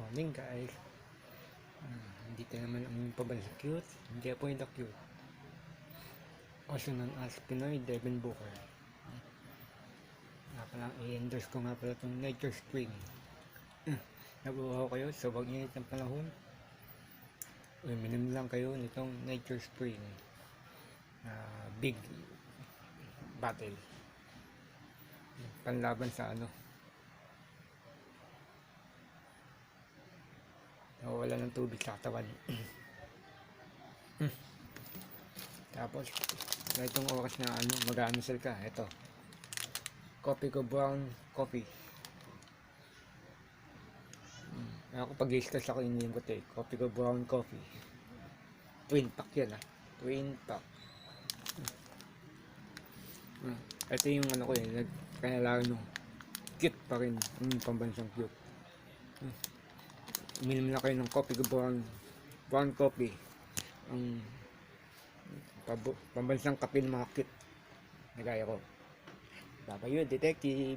Morning guys. Dito naman ang pabalik cute. Hindi po yung cute. Also known as Pinoy Devin Booker. Nga pala, i-endorse ko nga pala itong Nature Spring. Nabuhaw kayo sa pag-init ng panahon. Uminom lang kayo nitong Nature Spring. Big bottle. Panlaban sa wala ng tubig sa katawan. Tapos itong oras na mag-aanusal ka, ito coffee ko, brown coffee. Ako pag-discuss ako, ininom ko ito coffee ko, brown coffee. Twin pack yan twin pack. Ito yung ko kaya lang cute pa rin yung pambansang cute. Uminom na kayo ng coffee ko, brown coffee, ang pambansang kape ng mga cute na gaya ko. Babayo, detective.